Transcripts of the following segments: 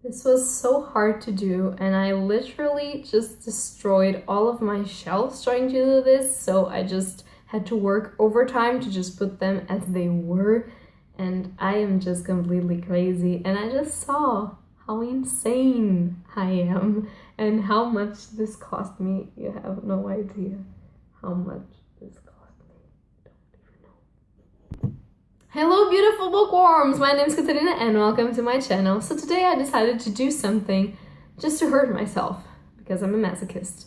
This was so hard to do, and I literally just destroyed all of my shelves trying to do this, so I just had to work overtime to just put them as they were, and I am just completely crazy, and I just saw how insane I am and how much this cost me. You have no idea how much this cost me. Don't even know. Hello beautiful bookworms! My name is Katarina and welcome to my channel. So today I decided to do something just to hurt myself because I'm a masochist.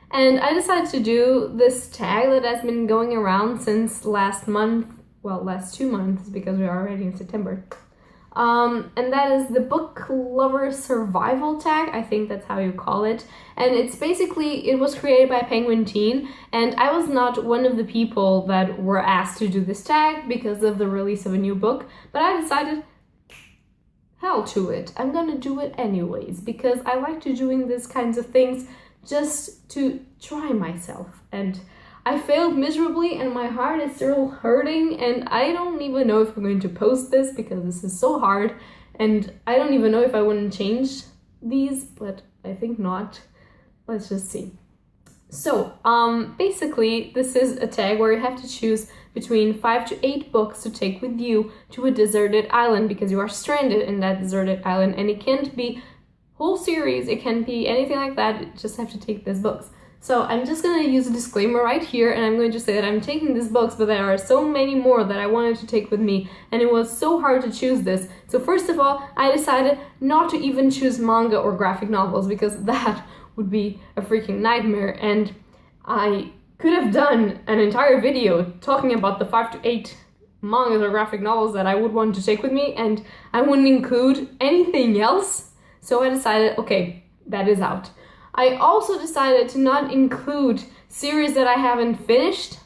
And I decided to do this tag that has been going around since last 2 months because we are already in September. And that is the book lover survival tag. I think that's how you call it. And it's basically, it was created by Penguin Teen, and I was not one of the people that were asked to do this tag because of the release of a new book, but I decided, hell to it, I'm gonna do it anyways because I like to doing these kinds of things just to try myself. And I failed miserably and my heart is still hurting, and I don't even know if I'm going to post this because this is so hard, and I don't even know if I wouldn't change these, but I think not. Let's just see. So, basically this is a tag where you have to choose between 5 to 8 books to take with you to a deserted island because you are stranded in that deserted island, and it can't be whole series, it can't be anything like that, you just have to take these books. So I'm just going to use a disclaimer right here, and I'm going to say that I'm taking these books, but there are so many more that I wanted to take with me, and it was so hard to choose this. So first of all, I decided not to even choose manga or graphic novels because that would be a freaking nightmare, and I could have done an entire video talking about the 5 to 8 mangas or graphic novels that I would want to take with me, and I wouldn't include anything else. So I decided, okay, that is out. I also decided to not include series that I haven't finished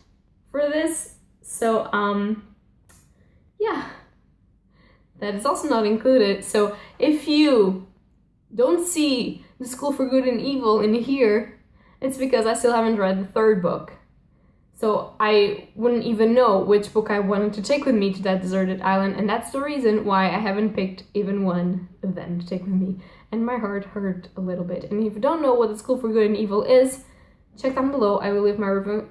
for this, so yeah, that is also not included. So if you don't see The School for Good and Evil in here, it's because I still haven't read the 3rd book. So I wouldn't even know which book I wanted to take with me to that deserted island, and that's the reason why I haven't picked even one of them to take with me. And my heart hurt a little bit. And if you don't know what The School for Good and Evil is, check down below. I will leave my review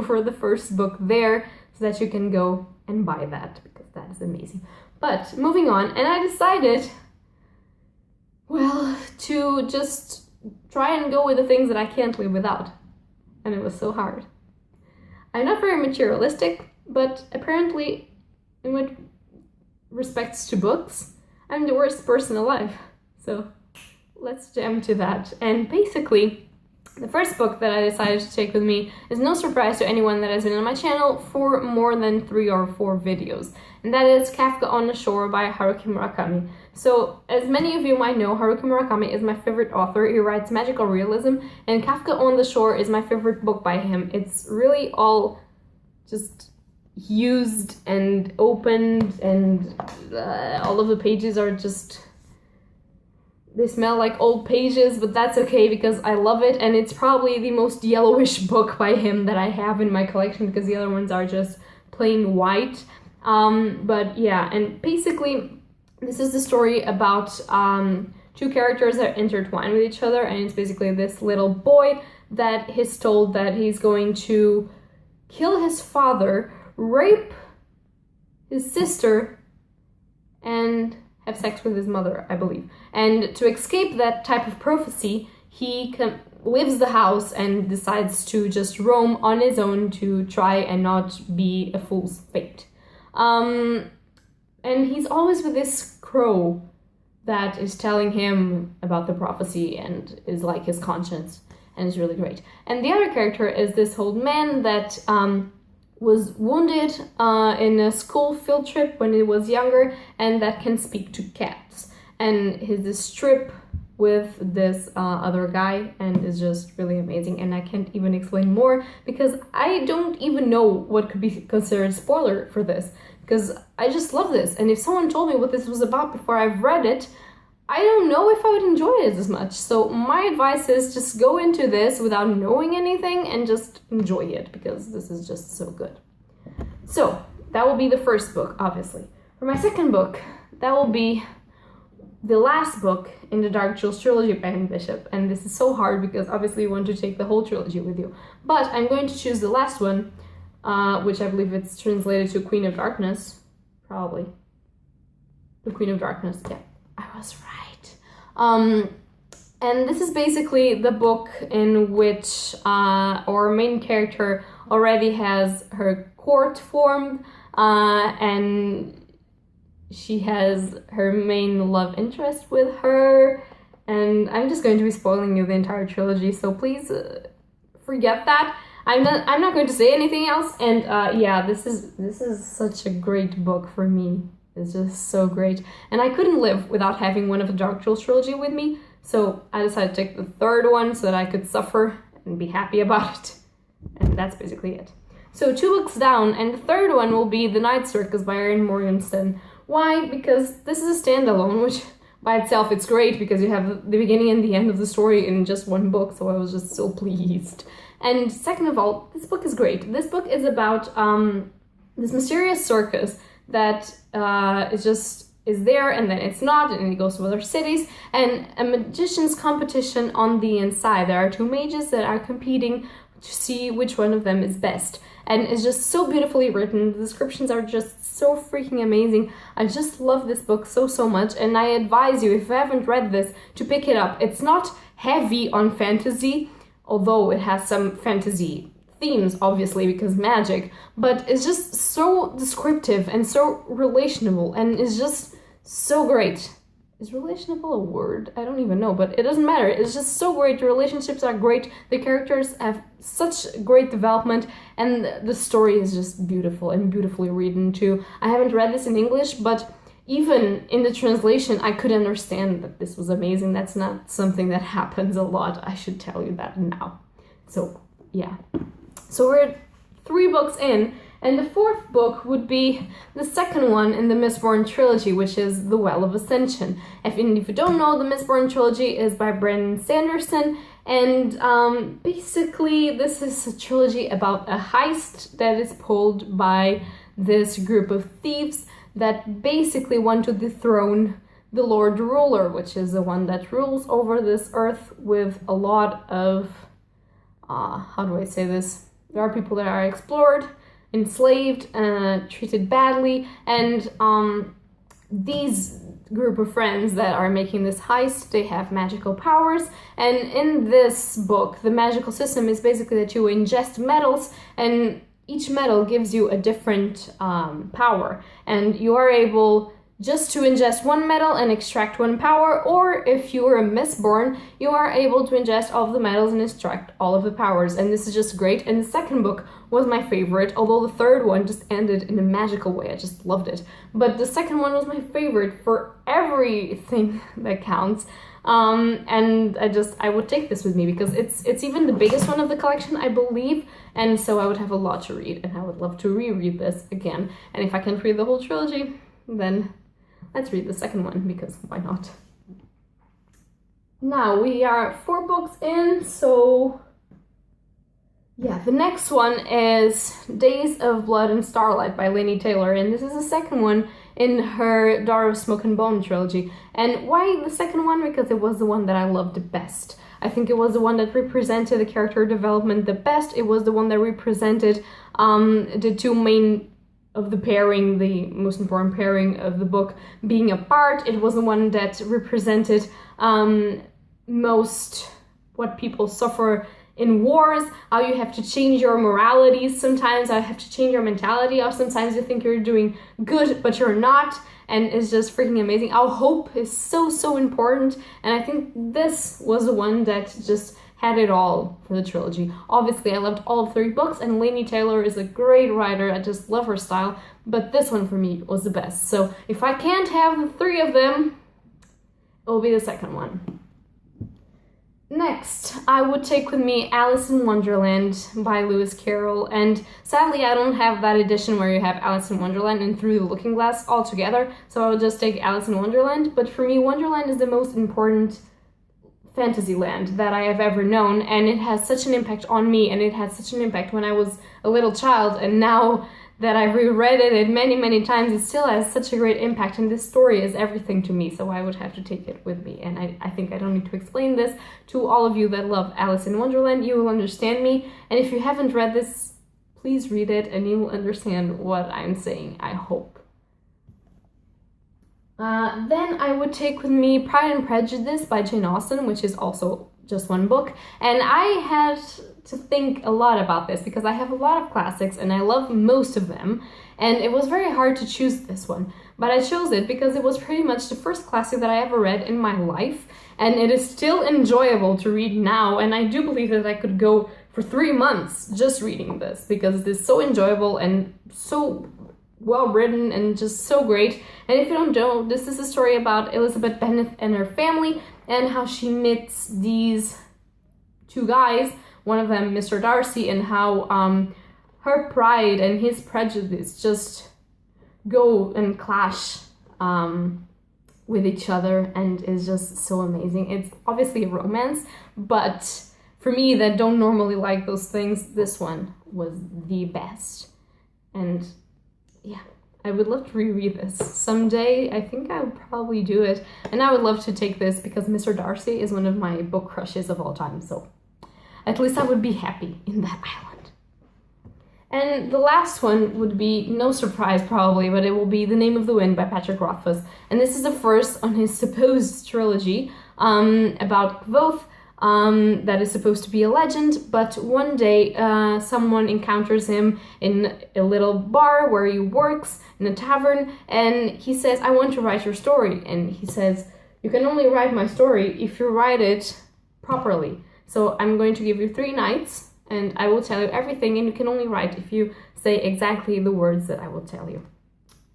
for the first book there so that you can go and buy that because that is amazing. But moving on, and I decided, well, to just try and go with the things that I can't live without. And it was so hard. I'm not very materialistic, but apparently in what respects to books, I'm the worst person alive. So let's jump to that. And basically, the first book that I decided to take with me is no surprise to anyone that has been on my channel for more than 3 or 4 videos. And that is Kafka on the Shore by Haruki Murakami. So, as many of you might know, Haruki Murakami is my favorite author. He writes magical realism, and Kafka on the Shore is my favorite book by him. It's really all just used and opened, and all of the pages are just, they smell like old pages, but that's okay because I love it, and it's probably the most yellowish book by him that I have in my collection because the other ones are just plain white. But yeah, and basically this is the story about 2 characters that intertwine with each other, and it's basically this little boy that is told that he's going to kill his father, rape his sister, and have sex with his mother, I believe. And to escape that type of prophecy, he leaves the house and decides to just roam on his own to try and not be a fool's fate. And he's always with this crow that is telling him about the prophecy and is like his conscience, and it's really great. And the other character is this old man that was wounded in a school field trip when he was younger, and that can speak to cats. And he's this trip with this other guy, and is just really amazing. And I can't even explain more because I don't even know what could be considered spoiler for this, because I just love this. And if someone told me what this was about before I've read it, I don't know if I would enjoy it as much. So my advice is just go into this without knowing anything and just enjoy it because this is just so good. So that will be the first book, obviously. For my second book, that will be the last book in the Dark Jewels trilogy by Anne Bishop. And this is so hard because obviously you want to take the whole trilogy with you. But I'm going to choose the last one, which I believe it's translated to Queen of Darkness. Probably. The Queen of Darkness. Yeah, I was right. And this is basically the book in which our main character already has her court formed, and she has her main love interest with her. And I'm just going to be spoiling you the entire trilogy, so please forget that. I'm not going to say anything else. And yeah, this is such a great book for me. It's just so great, and I couldn't live without having one of the Dark Jewels trilogy with me. So I decided to take the third one so that I could suffer and be happy about it. And that's basically it. So 2 books down, and the third one will be The Night Circus by Erin Morgenstern. Why? Because this is a standalone, which by itself it's great because you have the beginning and the end of the story in just one book, so I was just so pleased. And second of all, this book is great. This book is about this mysterious circus that is there and then it's not, and it goes to other cities, and a magician's competition on the inside. There are 2 mages that are competing to see which one of them is best, and it's just so beautifully written. The descriptions are just so freaking amazing. I just love this book so much, and I advise you, if you haven't read this, to pick it up. It's not heavy on fantasy, although it has some fantasy themes, obviously, because magic, but it's just so descriptive and so relationable, and it's just so great. Is relationable a word? I don't even know, but it doesn't matter. It's just so great. The relationships are great. The characters have such great development, and the story is just beautiful and beautifully written too. I haven't read this in English, but even in the translation, I could understand that this was amazing. That's not something that happens a lot. I should tell you that now. So, yeah. So we're 3 books in, and the 4th book would be the second one in the Mistborn trilogy, which is The Well of Ascension. If you don't know, the Mistborn trilogy is by Brandon Sanderson, and basically this is a trilogy about a heist that is pulled by this group of thieves that basically want to dethrone the Lord Ruler, which is the one that rules over this earth with a lot of, how do I say this? There are people that are explored, enslaved, treated badly, and these group of friends that are making this heist, they have magical powers, and in this book, the magical system is basically that you ingest metals, and each metal gives you a different power, and you are able just to ingest one metal and extract one power, or if you are a Mistborn, you are able to ingest all of the metals and extract all of the powers, and this is just great. And the second book was my favorite, although the third one just ended in a magical way. I just loved it. But the second one was my favorite for everything that counts. And I would take this with me because it's even the biggest one of the collection, I believe, and so I would have a lot to read, and I would love to reread this again. And if I can read the whole trilogy, then let's read the second one, because why not? Now, we are 4 books in, so yeah, the next one is Days of Blood and Starlight by Laini Taylor, and this is the second one in her Daughter of Smoke and Bone trilogy. And why the second one? Because it was the one that I loved the best. I think it was the one that represented the character development the best. It was the one that represented the 2 main of the pairing, the most important pairing of the book being apart. It was the one that represented most what people suffer in wars, how you have to change your moralities sometimes, how you have to change your mentality, how sometimes you think you're doing good but you're not, and it's just freaking amazing. Our hope is so important, and I think this was the one that just had it all for the trilogy. Obviously, I loved all 3 books, and Laini Taylor is a great writer. I just love her style, but this one for me was the best. So if I can't have the 3 of them, it will be the second one. Next, I would take with me Alice in Wonderland by Lewis Carroll, and sadly I don't have that edition where you have Alice in Wonderland and Through the Looking Glass all together, so I would just take Alice in Wonderland. But for me, Wonderland is the most important fantasy land that I have ever known, and it has such an impact on me, and it had such an impact when I was a little child, and now that I've reread it many times, it still has such a great impact, and this story is everything to me, so I would have to take it with me. And I think I don't need to explain this to all of you that love Alice in Wonderland. You will understand me, and if you haven't read this, please read it and you will understand what I'm saying, I hope. Then I would take with me Pride and Prejudice by Jane Austen, which is also just one book, and I had to think a lot about this because I have a lot of classics and I love most of them, and it was very hard to choose this one, but I chose it because it was pretty much the first classic that I ever read in my life, and it is still enjoyable to read now, and I do believe that I could go for 3 months just reading this because it is so enjoyable and so well written and just so great. And if you don't know, this is a story about Elizabeth Bennet and her family and how she meets these two guys, one of them Mr. Darcy, and how her pride and his prejudice just go and clash with each other, and is just so amazing. It's obviously a romance, but for me that don't normally like those things, this one was the best. And yeah, I would love to reread this someday. I think I would probably do it, and I would love to take this because Mr. Darcy is one of my book crushes of all time, so at least I would be happy in that island. And the last one would be, no surprise probably, but it will be The Name of the Wind by Patrick Rothfuss, and this is the first on his supposed trilogy about Kvothe. That is supposed to be a legend, but one day someone encounters him in a little bar where he works, in a tavern, and he says, I want to write your story. And he says, you can only write my story if you write it properly. So I'm going to give you 3 nights, and I will tell you everything, and you can only write if you say exactly the words that I will tell you.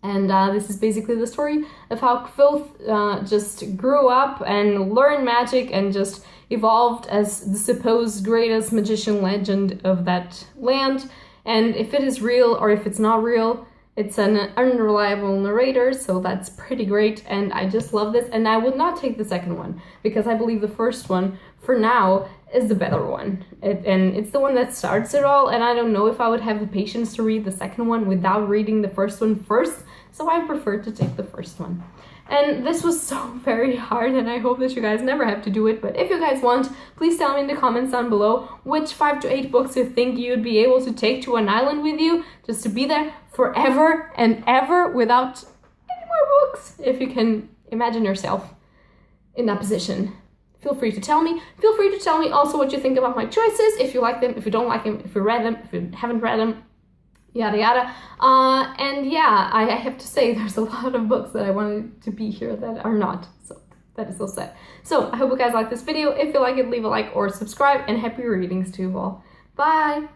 And this is basically the story of how Kvothe just grew up and learned magic and just evolved as the supposed greatest magician legend of that land. And if it is real or if it's not real, it's an unreliable narrator, so that's pretty great, and I just love this. And I would not take the second one because I believe the first one, for now, is the better one. And it's the one that starts it all, and I don't know if I would have the patience to read the second one without reading the first one first, so I prefer to take the first one. And this was so very hard, and I hope that you guys never have to do it, but if you guys want, please tell me in the comments down below which 5 to 8 books you think you'd be able to take to an island with you, just to be there forever and ever without any more books. If you can imagine yourself in that position, feel free to tell me. Feel free to tell me also what you think about my choices, if you like them, if you don't like them, if you read them, if you haven't read them, yada yada. And yeah, I have to say there's a lot of books that I wanted to be here that are not, so that is so sad. So I hope you guys like this video. If you like it, leave a like or subscribe, and happy readings to you all. Bye!